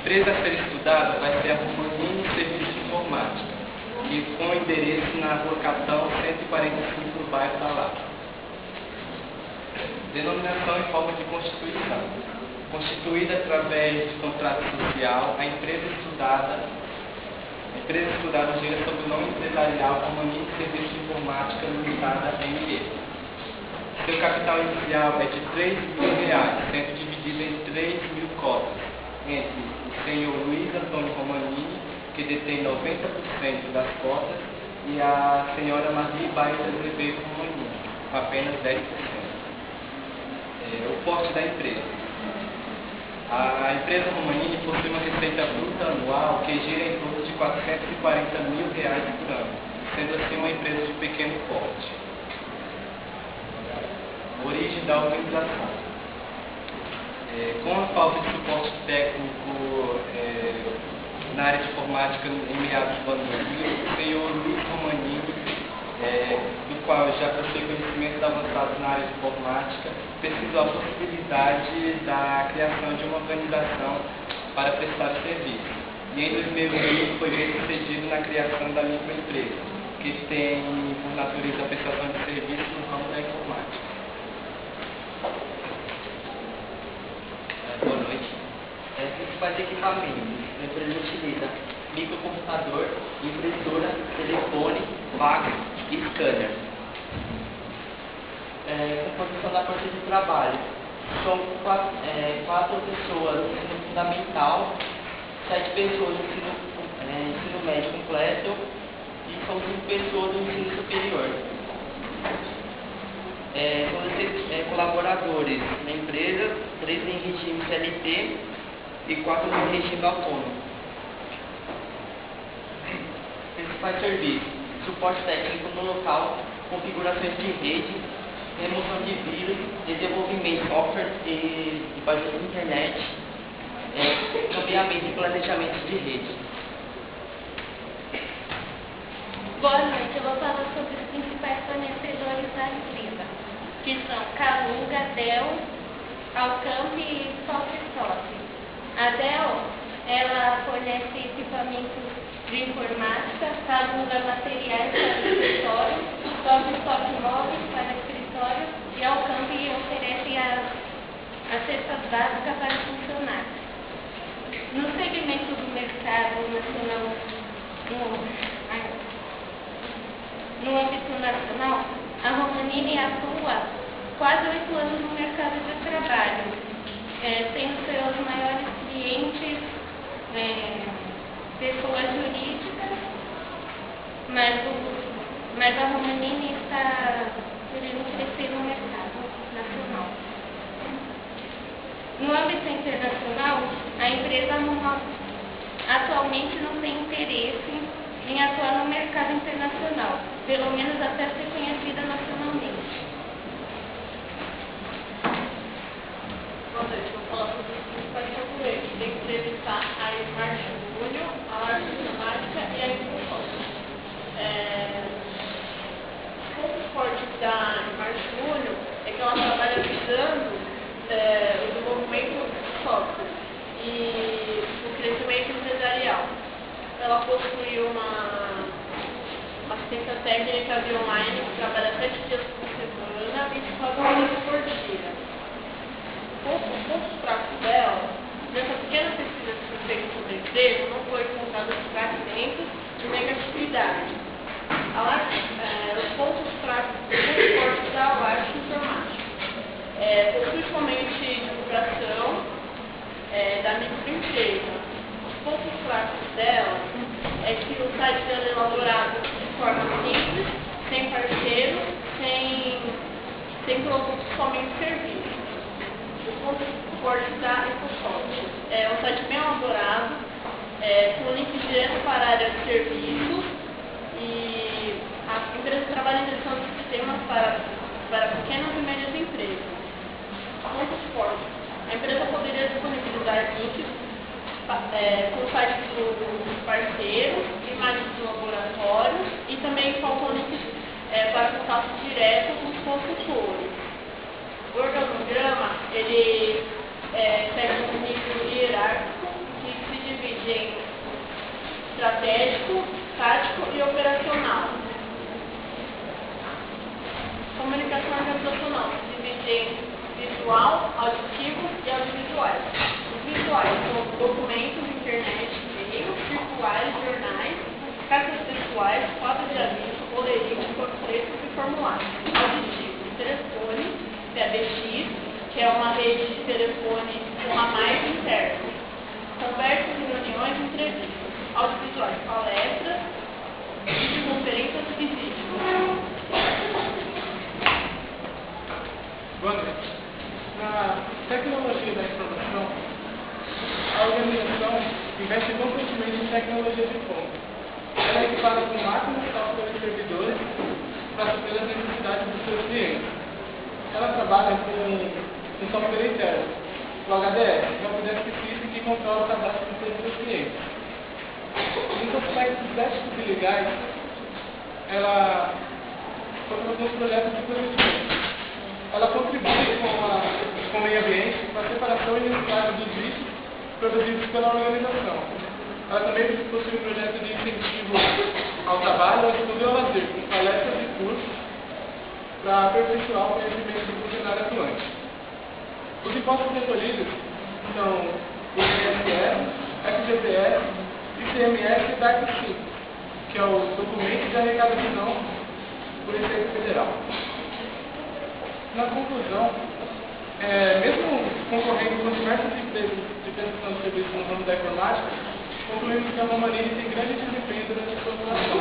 empresa a ser estudada vai ser a Romanini Serviço de Informática, e com endereço na Rua Catão 145, no bairro da Lapa. Denominação em forma de constituição. Constituída através de contrato social, a empresa estudada gira sob o nome empresarial Romanini Serviço de Informática Limitada ME. Seu capital inicial é de R$3.000, sendo dividido em 3.000 cotas, entre o senhor Luiz Antônio Romanini, que detém 90% das cotas, e a senhora Maria Baeta Azevedo Romanini, com apenas 10%. O porte da empresa. A empresa Romanini possui uma receita bruta anual que gira em torno de R$440 mil por ano, sendo assim uma empresa de pequeno porte. Origem da organização. Com a falta de suporte técnico na área de informática em meados do ano 2000, o senhor Luiz Romanini, do qual já possui conhecimentos avançados na área de informática, pesquisou a possibilidade da criação de uma organização para prestar serviço. E em 2008 foi bem sucedido na criação da microempresa, que tem por natureza a prestação de serviços no ramo da informática. Boa noite. Principais equipamentos. A empresa utiliza microcomputador, impressora, telefone, fax e scanner. Composição da força de trabalho. São 4 pessoas no ensino fundamental, 7 pessoas no ensino médio completo e são 5 pessoas no ensino superior. São 16 colaboradores na empresa, 3 em regime CLT e 4 em regime autônomo. Principais serviços: suporte técnico no local, configurações de rede, remoção de vírus, desenvolvimento de software e páginas de internet, cambiamento e planejamento de rede. Boa noite, eu vou falar sobre os principais fornecedores da empresa, que são Calunga, Dell, Alcamp e Softsoft. A Dell, ela fornece equipamentos de informática, Calunga materiais para escritório, Softsoft móveis para escritório e Alcamp oferece a cesta básica para funcionários. No segmento do mercado nacional, no âmbito nacional, a Romanini atua quase 8 anos no mercado de trabalho, tendo seus maiores clientes pessoas jurídicas, mas a Romanini está querendo crescer no mercado nacional. No âmbito internacional, a empresa atualmente não tem interesse em atuar no mercado internacional, pelo menos até ser conhecida nacionalmente. Boa noite, vou falar sobre os principais concorrentes. Da empresa está a Smart Júnior, a Arte Informática e a Infosoft. O ponto forte da Smart Júnior é que ela trabalha visando o desenvolvimento de software e o crescimento empresarial. Ela possui uma assistência técnica via online que trabalha 7 dias por semana, 24 horas por dia. Os pontos fracos dela, nessa pequena pesquisa que foi feita sobre a empresa, não foi encontrado fragmentos de negatividade. Os pontos fracos muito fortes da arte informática. Possui somente divulgação da microempresa. Os pontos fracos dela é que o site dela é elaborado de forma simples, sem parceiro, sem produtos, somente serviços. Os pontos fortes da Infosoft é um site bem elaborado, com link direto para a área de serviços, e a empresa trabalha em gestão de sistemas para pequenas e médias empresas. Pontos fortes: a empresa poderia disponibilizar links com sites dos parceiros, imagens do laboratório e também faltam links para contato direto com os consultores. O organograma, ele segue um nível hierárquico que se divide em estratégico, tático e operacional. Comunicação organizacional se divide em visual, auditivo e audiovisuais. Os visuais são documentos, internet, e-mails, circulares, jornais, cartas pessoais, fotos de aviso, boletins, panfletos e formulários. Auditivo, telefone, PBX, que é uma rede de telefone com ramais internos. Conversas, reuniões, entrevistas. Audiovisuais, palestras, videoconferências e vídeos. Boa noite. Na tecnologia da informação, a organização investe constantemente em tecnologia de ponta. Ela é equipada com máquinas, software e servidores para suprir as necessidades dos seus clientes. Ela trabalha com software interno, o HDS, que é o Desk System que controla o cadastro de todos os seus clientes. Nos aspectos éticos e legais, ela propõe alguns projetos de conhecimento. Ela contribui com o meio ambiente para a separação e reciclagem dos lixos produzidos pela organização. Ela também possui um projeto de incentivo ao trabalho, ao estudo e ao lazer, com palestras e cursos para aperfeiçoar o conhecimento do funcionário atuante. Os impostos recolhidos são o ISS, FGTS, ICMS e DART-5, que é o documento de arrecadação por Receita Federal. Na conclusão, mesmo concorrendo com diversas empresas de prestação de serviços no ramo da informática, concluímos que a Romani tem grande desempenho durante a sua atuação.